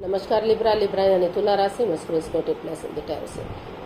नमस्कार लिब्रा यानी तुला राशि मस्कुरस से।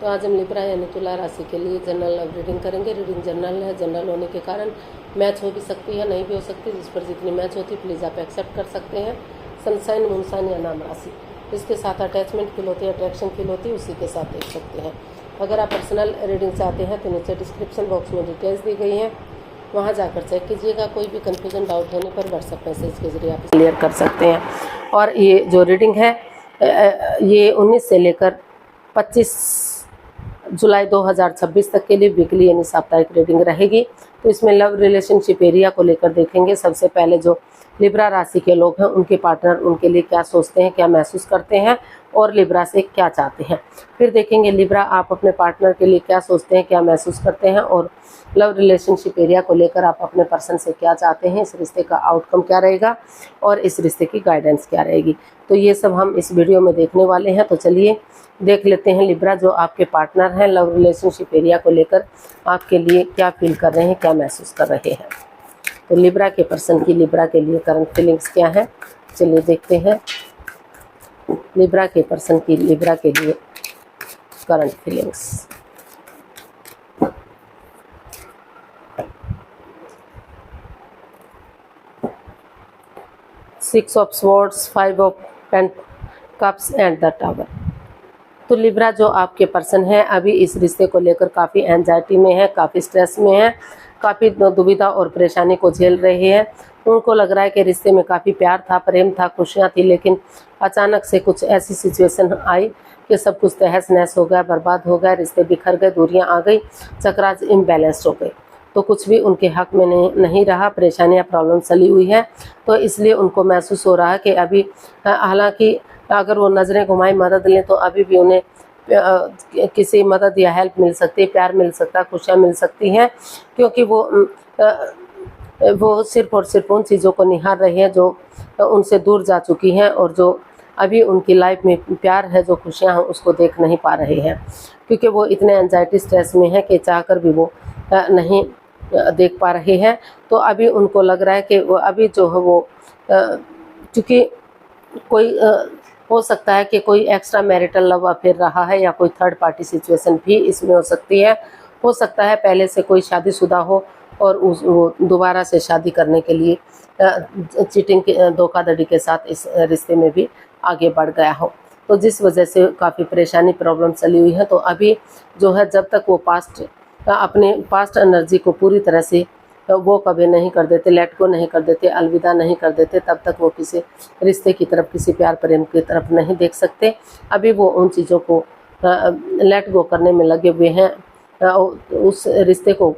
तो आज हम लिब्रा यानी तुला राशि के लिए जनरल लव रीडिंग करेंगे। रीडिंग जनरल है, जनरल होने के कारण मैच हो भी सकती है, नहीं भी हो सकती। जिस पर जितनी मैच होती है प्लीज़ आप एक्सेप्ट कर सकते हैं। सनसाइन, मूनसाइन या नाम राशि, इसके साथ अटैचमेंट फील होती है, अट्रैक्शन फील होती है, उसी के साथ देख सकते हैं। अगर आप पर्सनल रीडिंग चाहते हैं तो नीचे डिस्क्रिप्शन बॉक्स में डिटेल्स दी गई हैं, वहाँ जाकर चेक कीजिएगा। कोई भी कन्फ्यूजन, डाउट होने पर व्हाट्सएप मैसेज के जरिए आप क्लियर कर सकते हैं। और ये जो रीडिंग है ये 19 से लेकर 25 जुलाई 2026 तक के लिए वीकली यानी साप्ताहिक रीडिंग रहेगी। तो इसमें लव रिलेशनशिप एरिया को लेकर देखेंगे। सबसे पहले जो लिब्रा राशि के लोग हैं उनके पार्टनर उनके लिए क्या सोचते हैं, क्या महसूस करते हैं और लिब्रा से क्या चाहते हैं। फिर देखेंगे लिब्रा आप अपने पार्टनर के लिए क्या सोचते हैं, क्या महसूस करते हैं और लव रिलेशनशिप एरिया को लेकर आप अपने पर्सन से क्या चाहते हैं, इस रिश्ते का आउटकम क्या रहेगा और इस रिश्ते की गाइडेंस क्या रहेगी। तो ये सब हम इस वीडियो में देखने वाले हैं। तो चलिए देख लेते हैं लिब्रा जो आपके पार्टनर हैं लव रिलेशनशिप एरिया को लेकर आपके लिए क्या फील कर रहे हैं, क्या महसूस कर रहे हैं। तो लिब्रा के पर्सन की लिब्रा के लिए करंट फीलिंग्स क्या है, चलिए देखते हैं। लिब्रा के पर्सन की लिब्रा के लिए current feelings. Six of swords, 5 of cups and the tower. तो लिब्रा जो आपके पर्सन है अभी इस रिश्ते को लेकर काफ़ी एंजाइटी में है, काफ़ी स्ट्रेस में है, काफ़ी दुविधा और परेशानी को झेल रहे हैं। उनको लग रहा है कि रिश्ते में काफ़ी प्यार था, प्रेम था, खुशियाँ थी, लेकिन अचानक से कुछ ऐसी सिचुएशन आई कि सब कुछ तहस नहस हो गया, बर्बाद हो गया, रिश्ते बिखर गए, दूरियां आ गई, चक्रास इम्बैलेंस्ड हो गई। तो कुछ भी उनके हक में नहीं रहा, परेशानियां, प्रॉब्लम चली हुई है। तो इसलिए उनको महसूस हो रहा है कि अभी हालांकि अगर वो नज़रें घुमाई मदद लें तो अभी भी उन्हें किसी मदद या हेल्प मिल सकती है, प्यार मिल सकता है, खुशियाँ मिल सकती हैं, क्योंकि वो सिर्फ और सिर्फ उन चीज़ों को निहार रहे हैं जो उनसे दूर जा चुकी हैं और जो अभी उनकी लाइफ में प्यार है, जो खुशियाँ हैं उसको देख नहीं पा रहे हैं, क्योंकि वो इतने एंजाइटी स्ट्रेस में हैं कि चाहकर भी वो नहीं देख पा रहे हैं। तो अभी उनको लग रहा है कि वो अभी जो है वो क्योंकि कोई हो सकता है कि कोई एक्स्ट्रा मैरिटल लव अफेयर रहा है या कोई थर्ड पार्टी सिचुएशन भी इसमें हो सकती है। हो सकता है पहले से कोई शादीशुदा हो और वो दोबारा से शादी करने के लिए चीटिंग धोखाधड़ी के साथ इस रिश्ते में भी आगे बढ़ गया हो। तो जिस वजह से काफ़ी परेशानी, प्रॉब्लम चली हुई है। तो अभी जो है जब तक वो अपने पास्ट एनर्जी को पूरी तरह से वो कभी नहीं कर देते, लेट को नहीं कर देते, अलविदा नहीं कर देते, तब तक वो किसी रिश्ते की तरफ, किसी प्यार प्रेम की तरफ नहीं देख सकते। अभी वो उन चीज़ों को लेट गो करने में लगे हुए हैं, उस रिश्ते को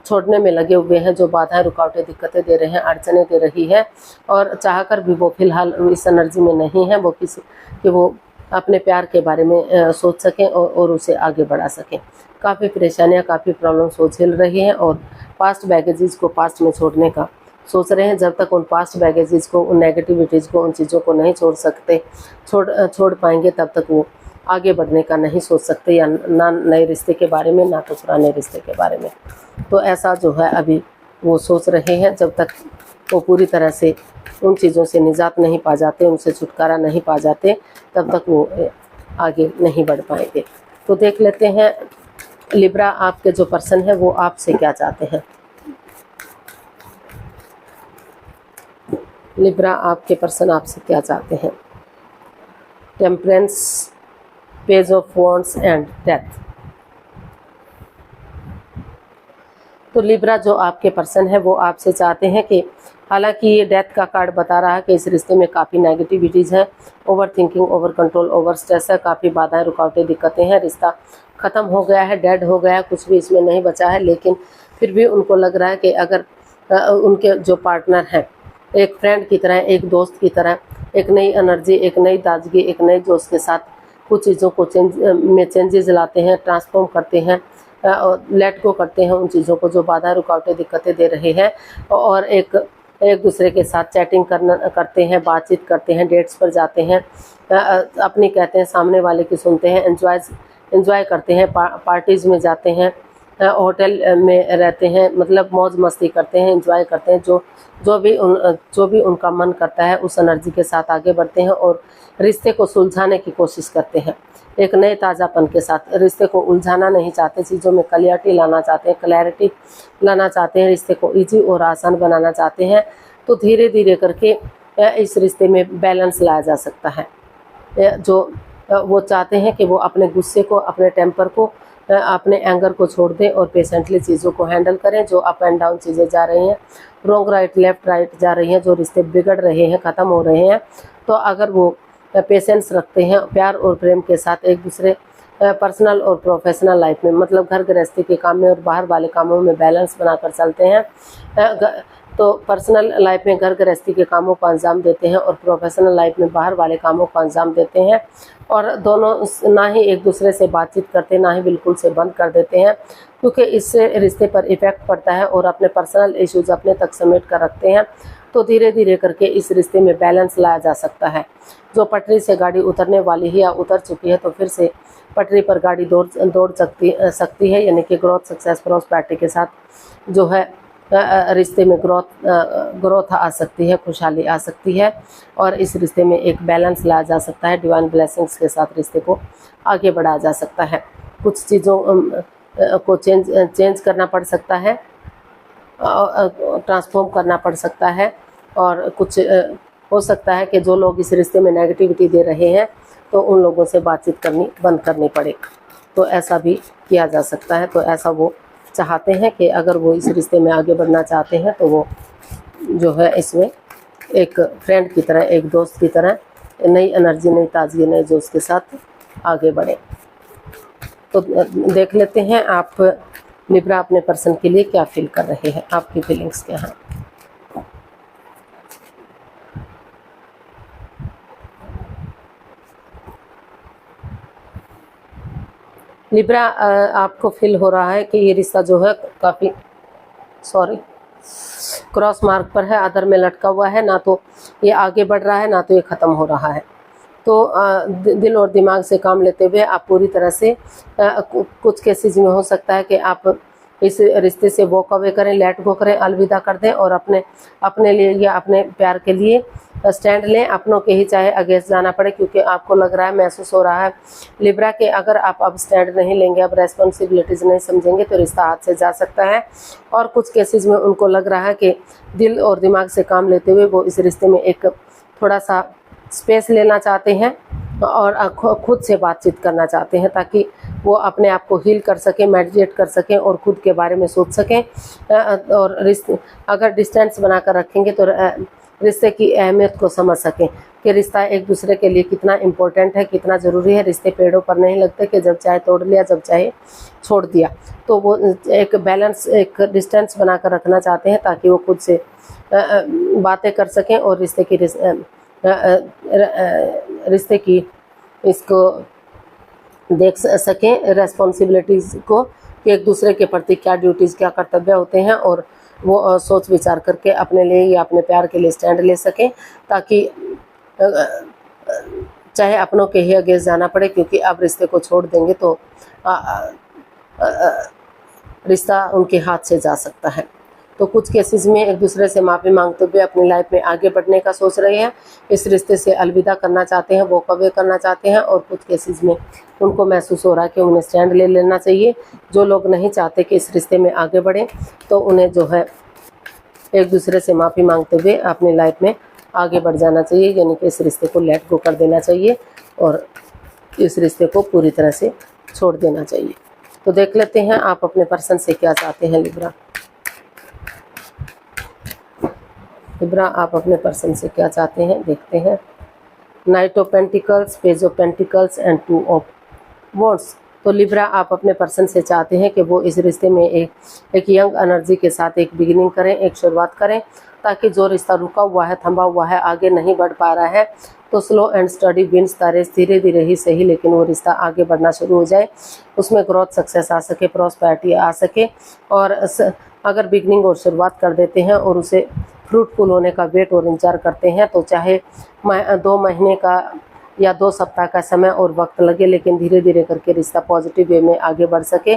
छोड़ने में लगे हुए हैं जो बाधाएं, रुकावटें, दिक्कतें दे रहे हैं, अड़चने दे रही है। और चाहकर भी वो फिलहाल इस एनर्जी में नहीं है कि वो अपने प्यार के बारे में सोच सकें और उसे आगे बढ़ा सकें। काफ़ी परेशानियां, काफ़ी प्रॉब्लम्स वो झेल रही हैं और पास्ट बैगेजेस को पास्ट में छोड़ने का सोच रहे हैं। जब तक उन पास्ट बैगेजेस को, उन नेगेटिविटीज़ को, उन चीज़ों को नहीं छोड़ पाएंगे तब तक वो आगे बढ़ने का नहीं सोच सकते, या ना नए रिश्ते के बारे में, ना तो पुराने रिश्ते के बारे में। तो ऐसा जो है अभी वो सोच रहे हैं। जब तक वो पूरी तरह से उन चीज़ों से निजात नहीं पा जाते, उनसे छुटकारा नहीं पा जाते, तब तक वो आगे नहीं बढ़ पाएंगे। तो देख लेते हैं लिब्रा आपके जो पर्सन है वो आपसे क्या चाहते हैं। लिब्रा आपके पर्सन आपसे क्या चाहते हैं। Temperance, page of wands and death. तो लिब्रा जो आपके पर्सन है वो आपसे चाहते हैं कि हालांकि ये डेथ का कार्ड बता रहा है कि इस रिश्ते में काफ़ी नेगेटिविटीज़ हैं, over thinking, over control, over stress है, काफ़ी बाधाएं, रुकावटें, दिक्कतें हैं, रिश्ता ख़त्म हो गया है, डेड हो गया है, कुछ भी इसमें नहीं बचा है। लेकिन फिर भी उनको लग रहा है कि अगर उनके जो पार्टनर हैं एक फ्रेंड की तरह, एक दोस्त की तरह, एक नई एनर्जी, एक नई ताजगी, एक नई जोश के साथ कुछ चीज़ों को चेंजेस लाते हैं, ट्रांसफॉर्म करते हैं, लेट गो करते हैं उन चीज़ों को जो बाधा, रुकावटें, दिक्कतें दे रहे हैं, और एक दूसरे के साथ चैटिंग करते हैं, बातचीत करते हैं, डेट्स पर जाते हैं, अपनी कहते हैं, सामने वाले की सुनते हैं, एंजॉय करते हैं, पार्टीज़ में जाते हैं, होटल में रहते हैं, मतलब मौज मस्ती करते हैं, एंजॉय करते हैं, जो भी उनका मन करता है उस एनर्जी के साथ आगे बढ़ते हैं और रिश्ते को सुलझाने की कोशिश करते हैं। एक नए ताज़ापन के साथ रिश्ते को उलझाना नहीं चाहते, चीज़ों में क्लियरिटी लाना चाहते हैं, क्लैरिटी लाना चाहते हैं, रिश्ते को ईजी और आसान बनाना चाहते हैं। तो धीरे धीरे करके इस रिश्ते में बैलेंस लाया जा सकता है। जो वो चाहते हैं कि वो अपने गुस्से को, अपने टेम्पर को, अपने एंगर को छोड़ दें और पेशेंटली चीज़ों को हैंडल करें। जो अप एंड डाउन चीज़ें जा रही हैं, रॉन्ग राइट लेफ्ट राइट जा रही हैं, जो रिश्ते बिगड़ रहे हैं, ख़त्म हो रहे हैं, तो अगर वो पेशेंस रखते हैं, प्यार और प्रेम के साथ एक दूसरे पर्सनल और प्रोफेशनल लाइफ में, मतलब घर गृहस्थी के काम में और बाहर वाले कामों में बैलेंस बनाकर चलते हैं, तो पर्सनल लाइफ में घर गृहस्थी के कामों को अंजाम देते हैं और प्रोफेशनल लाइफ में बाहर वाले कामों को अंजाम देते हैं, और दोनों ना ही एक दूसरे से बातचीत करते, ना ही बिल्कुल से बंद कर देते हैं, क्योंकि इससे रिश्ते पर इफ़ेक्ट पड़ता है और अपने पर्सनल इश्यूज अपने तक समेट कर रखते हैं। तो धीरे धीरे करके इस रिश्ते में बैलेंस लाया जा सकता है। जो पटरी से गाड़ी उतरने वाली है या उतर चुकी है, तो फिर से पटरी पर गाड़ी दौड़ सकती है, यानी कि ग्रोथ, सक्सेस, प्रॉस्पेरिटी के साथ जो है रिश्ते में ग्रोथ आ सकती है, खुशहाली आ सकती है, और इस रिश्ते में एक बैलेंस लाया जा सकता है। डिवाइन ब्लेसिंग्स के साथ रिश्ते को आगे बढ़ाया जा सकता है। कुछ चीज़ों को चेंज करना पड़ सकता है, ट्रांसफॉर्म करना पड़ सकता है, और कुछ हो सकता है कि जो लोग इस रिश्ते में नेगेटिविटी दे रहे हैं तो उन लोगों से बातचीत करनी बंद करनी पड़े, तो ऐसा भी किया जा सकता है। तो ऐसा वो चाहते हैं कि अगर वो इस रिश्ते में आगे बढ़ना चाहते हैं तो वो जो है इसमें एक फ्रेंड की तरह, एक दोस्त की तरह नई एनर्जी, नई ताजगी, नए जोश के साथ आगे बढ़े। तो देख लेते हैं आप लिब्रा अपने पर्सन के लिए क्या फील कर रहे हैं, आपकी फीलिंग्स क्या हैं। लिब्रा, आपको फील हो रहा है कि ये रिश्ता जो है काफ़ी क्रॉस मार्क पर है, अदर में लटका हुआ है, ना तो ये आगे बढ़ रहा है ना तो ये ख़त्म हो रहा है। तो दिल और दिमाग से काम लेते हुए आप पूरी तरह से कुछ केसेस में हो सकता है कि आप इस रिश्ते से वॉक अवे करें, लेट गो करें, अलविदा कर दें और अपने लिए या अपने प्यार के लिए स्टैंड लें, अपनों के ही चाहे अगेंस्ट जाना पड़े, क्योंकि आपको लग रहा है, महसूस हो रहा है लिब्रा के अगर आप अब स्टैंड नहीं लेंगे, अब रेस्पॉन्सिबिलिटीज़ नहीं समझेंगे तो रिश्ता हाथ से जा सकता है। और कुछ केसेस में उनको लग रहा है कि दिल और दिमाग से काम लेते हुए वो इस रिश्ते में एक थोड़ा सा स्पेस लेना चाहते हैं और खुद से बातचीत करना चाहते हैं, ताकि वो अपने आप को हील कर सकें, मेडिटेट कर सकें और खुद के बारे में सोच सकें। और अगर डिस्टेंस बनाकर रखेंगे तो रिश्ते की अहमियत को समझ सकें कि रिश्ता एक दूसरे के लिए कितना इम्पोर्टेंट है, कितना ज़रूरी है। रिश्ते पेड़ों पर नहीं लगते कि जब चाहे तोड़ लिया, जब चाहे छोड़ दिया। तो वो एक बैलेंस, एक डिस्टेंस बनाकर रखना चाहते हैं ताकि वो खुद से बातें कर सकें और रिश्ते की इसको देख सकें, रेस्पॉन्सिबिलिटीज़ को, कि एक दूसरे के प्रति क्या ड्यूटीज़, क्या कर्तव्य होते हैं, और वो सोच विचार करके अपने लिए या अपने प्यार के लिए स्टैंड ले सकें, ताकि चाहे अपनों के ही अगेंस्ट जाना पड़े, क्योंकि अब रिश्ते को छोड़ देंगे तो रिश्ता उनके हाथ से जा सकता है। तो कुछ केसेस में एक दूसरे से माफ़ी मांगते हुए अपनी लाइफ में आगे बढ़ने का सोच रहे हैं, इस रिश्ते से अलविदा करना चाहते हैं, वॉक अवे करना चाहते हैं। और कुछ केसेस में उनको महसूस हो रहा है कि उन्हें स्टैंड ले लेना चाहिए। जो लोग नहीं चाहते कि इस रिश्ते में आगे बढ़ें, तो उन्हें जो है एक दूसरे से माफ़ी मांगते हुए अपनी लाइफ में आगे बढ़ जाना चाहिए, यानी कि इस रिश्ते को लेट गो कर देना चाहिए और इस रिश्ते को पूरी तरह से छोड़ देना चाहिए। तो देख लेते हैं आप अपने पर्सन से क्या चाहते हैं लिब्रा। लिब्रा, आप अपने पर्सन से क्या चाहते हैं, देखते हैं। Night of pentacles, page of pentacles and 2 of wands. तो लिब्रा, आप अपने पर्सन से चाहते हैं कि वो इस रिश्ते में एक यंग एनर्जी के साथ एक बिगिनिंग करें, एक शुरुआत करें, ताकि जो रिश्ता रुका हुआ है, थमा हुआ है, आगे नहीं बढ़ पा रहा है, तो slow and steady wins the race, धीरे धीरे ही सही लेकिन वो रिश्ता आगे बढ़ना शुरू हो जाए, उसमें ग्रोथ, सक्सेस आ सके, प्रॉस्पेरिटी आ सके। और अगर बिगनिंग और शुरुआत कर देते हैं और उसे फ्रूटफुल होने का वेट और इंतजार करते हैं, तो चाहे 2 महीने का या 2 सप्ताह का समय और वक्त लगे, लेकिन धीरे धीरे करके रिश्ता पॉजिटिव वे में आगे बढ़ सके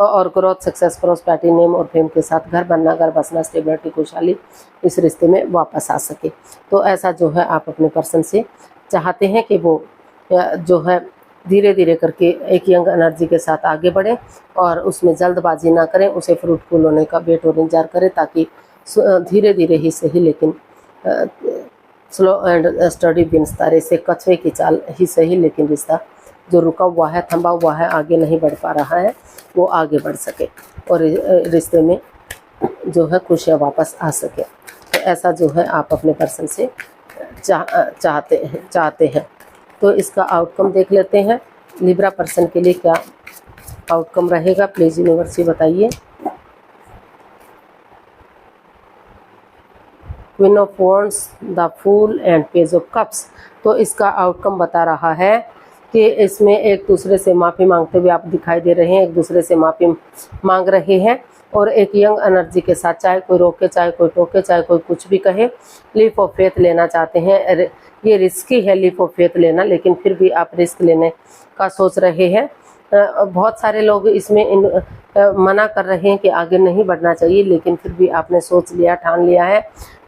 और ग्रोथ, सक्सेस, प्रॉस्पेरिटी, नेम और फेम के साथ घर बनना, घर बसना, स्टेबिलिटी, खुशहाली इस रिश्ते में वापस आ सके। तो ऐसा जो है आप अपने पर्सन से चाहते हैं कि वो जो है धीरे धीरे करके एक यंग एनर्जी के साथ आगे बढ़े और उसमें जल्दबाजी ना करें, उसे फ्रूटफुल होने का वेट और इंतजार करें, ताकि धीरे धीरे ही सही लेकिन स्लो एंड स्टडी विंस, तारे से कछुए की चाल ही सही, लेकिन रिश्ता जो रुका हुआ है, थमा हुआ है, आगे नहीं बढ़ पा रहा है, वो आगे बढ़ सके और रिश्ते में जो है खुशियाँ वापस आ सके। तो ऐसा जो है आप अपने पर्सन से चाहते हैं। तो इसका आउटकम देख लेते हैं। लिब्रा पर्सन के लिए क्या आउटकम रहेगा, प्लीज़ यूनिवर्स बताइए। Queen of wands, the fool and page of cups. तो इसका आउटकम बता रहा है कि इसमें एक दूसरे से माफ़ी मांगते हुए आप दिखाई दे रहे हैं, एक दूसरे से माफ़ी मांग रहे हैं और एक यंग एनर्जी के साथ, चाहे कोई रोके, चाहे कोई टोके, चाहे कोई कुछ भी कहे, लीप ऑफ फेथ लेना चाहते हैं। ये रिस्की है लीप ऑफ फेथ लेना, लेकिन फिर भी आप रिस्क लेने का सोच रहे हैं। बहुत सारे लोग इसमें मना कर रहे हैं कि आगे नहीं बढ़ना चाहिए, लेकिन फिर भी आपने सोच लिया, ठान लिया है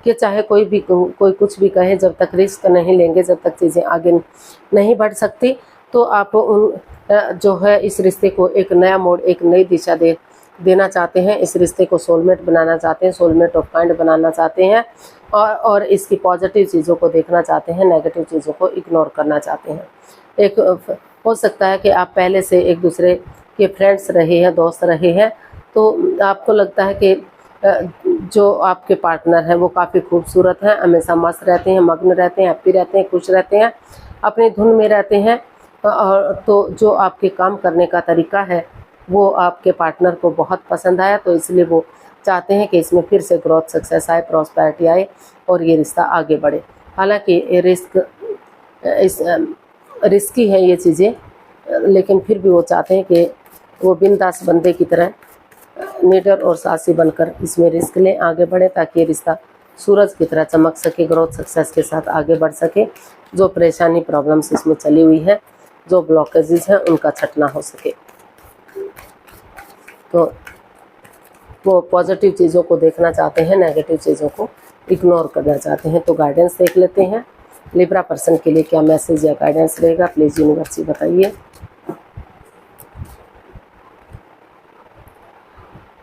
कि चाहे कोई कुछ भी कहे, जब तक रिस्क नहीं लेंगे, जब तक चीज़ें आगे नहीं बढ़ सकती, तो आप जो है इस रिश्ते को एक नया मोड़, एक नई दिशा देना चाहते हैं। इस रिश्ते को सोलमेट बनाना चाहते हैं, सोलमेट ऑफ काइंड बनाना चाहते हैं और इसकी पॉजिटिव चीज़ों को देखना चाहते हैं, नेगेटिव चीज़ों को इग्नोर करना चाहते हैं। एक हो सकता है कि आप पहले से एक दूसरे के फ्रेंड्स रहे हैं, दोस्त रहे हैं, तो आपको लगता है कि जो आपके पार्टनर हैं वो काफ़ी खूबसूरत हैं, हमेशा मस्त रहते हैं, मग्न रहते हैं, हैप्पी रहते हैं, खुश रहते हैं, अपनी धुन में रहते हैं। और तो जो आपके काम करने का तरीका है वो आपके पार्टनर को बहुत पसंद आया, तो इसलिए वो चाहते हैं कि इसमें फिर से ग्रोथ, सक्सेस आए, प्रॉस्पेरिटी आए और ये रिश्ता आगे बढ़े। हालांकि रिस्की है ये चीज़ें, लेकिन फिर भी वो चाहते हैं कि वो बिंदास बंदे की तरह नीडर और साहसी बनकर इसमें रिस्क लें, आगे बढ़े, ताकि ये रिश्ता सूरज की तरह चमक सके, ग्रोथ, सक्सेस के साथ आगे बढ़ सके। जो परेशानी, प्रॉब्लम्स इसमें चली हुई है, जो ब्लॉकेजेस हैं, उनका छटना हो सके। तो वो पॉजिटिव चीज़ों को देखना चाहते हैं, नेगेटिव चीज़ों को इग्नोर करना चाहते हैं। तो गाइडेंस देख लेते हैं, लिब्रा पर्सन के लिए क्या मैसेज या गाइडेंस रहेगा, प्लीज़ यूनिवर्स बताइए।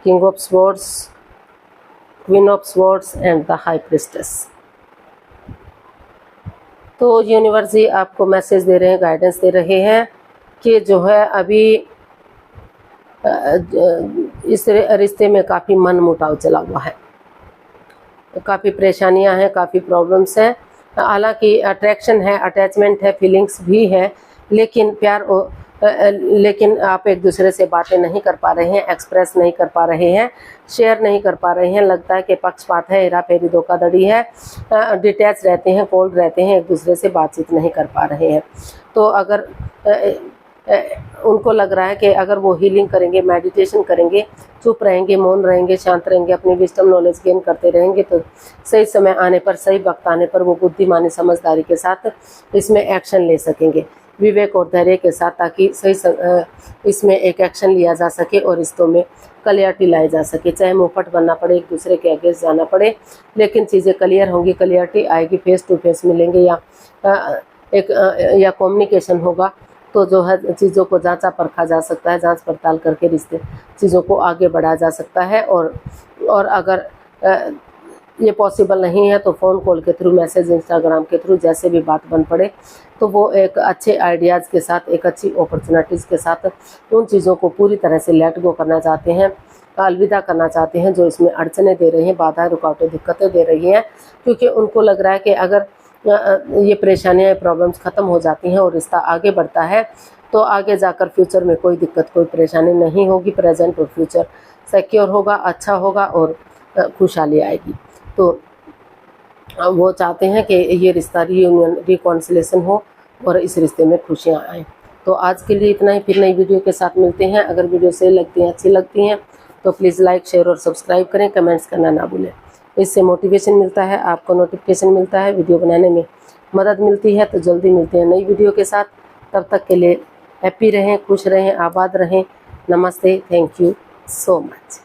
King of swords, queen of swords and the high priestess. तो यूनिवर्स जी आपको मैसेज दे रहे हैं, गाइडेंस दे रहे हैं कि जो है अभी इस रिश्ते में काफ़ी मन मुटाव चला हुआ है, काफ़ी परेशानियां हैं, काफ़ी प्रॉब्लम्स हैं। हालांकि अट्रैक्शन है, अटैचमेंट है, फीलिंग्स भी है, लेकिन लेकिन आप एक दूसरे से बातें नहीं कर पा रहे हैं, एक्सप्रेस नहीं कर पा रहे हैं, शेयर नहीं कर पा रहे हैं। लगता है कि पक्षपात है, हेरा फेरी, धोखाधड़ी है, डिटैच रहते हैं, कोल्ड रहते हैं, एक दूसरे से बातचीत नहीं कर पा रहे हैं। तो अगर उनको लग रहा है कि अगर वो हीलिंग करेंगे, मेडिटेशन करेंगे, चुप रहेंगे, मौन रहेंगे, शांत रहेंगे, अपनी विजडम नॉलेज गेन करते रहेंगे, तो सही समय आने पर, सही वक्त आने पर वो बुद्धिमानी, समझदारी के साथ इसमें एक्शन ले सकेंगे, विवेक और धैर्य के साथ, ताकि इसमें एक एक्शन लिया जा सके और रिश्तों में क्लियरिटी लाई जा सके। चाहे मुंहफट बनना पड़े, एक दूसरे के अगेंस्ट जाना पड़े, लेकिन चीज़ें क्लियर होंगी, क्लियरिटी आएगी, फेस टू फेस मिलेंगे या कम्युनिकेशन होगा, तो जो है चीज़ों को जांचा परखा जा सकता है, जांच पड़ताल करके रिश्ते चीज़ों को आगे बढ़ाया जा सकता है। और अगर ये पॉसिबल नहीं है तो फ़ोन कॉल के थ्रू, मैसेज, इंस्टाग्राम के थ्रू, जैसे भी बात बन पड़े, तो वो एक अच्छे आइडियाज़ के साथ, एक अच्छी अपॉर्चुनिटीज़ के साथ उन चीज़ों को पूरी तरह से लेट गो करना चाहते हैं, अलविदा करना चाहते हैं जो इसमें अड़चने दे रही हैं, बाधाएं, रुकावटें, दिक्कतें दे रही हैं। क्योंकि उनको लग रहा है कि अगर ये परेशानियाँ, प्रॉब्लम्स ख़त्म हो जाती हैं और रिश्ता आगे बढ़ता है, तो आगे जाकर फ्यूचर में कोई दिक्कत, कोई परेशानी नहीं होगी। प्रेजेंट और फ्यूचर सिक्योर होगा, अच्छा होगा और खुशहाली आएगी। तो वो चाहते हैं कि ये रिश्ता रीयूनियन, रिकॉन्सिलेशन हो और इस रिश्ते में खुशियाँ आएँ। तो आज के लिए इतना ही, फिर नई वीडियो के साथ मिलते हैं। अगर वीडियो सही लगती हैं, अच्छी लगती हैं, तो प्लीज़ लाइक, शेयर और सब्सक्राइब करें, कमेंट्स करना ना भूलें। इससे मोटिवेशन मिलता है, आपको नोटिफिकेशन मिलता है, वीडियो बनाने में मदद मिलती है। तो जल्दी मिलते हैं नई वीडियो के साथ, तब तक के लिए हैप्पी रहें, खुश रहें, आबाद रहें। नमस्ते, थैंक यू सो मच।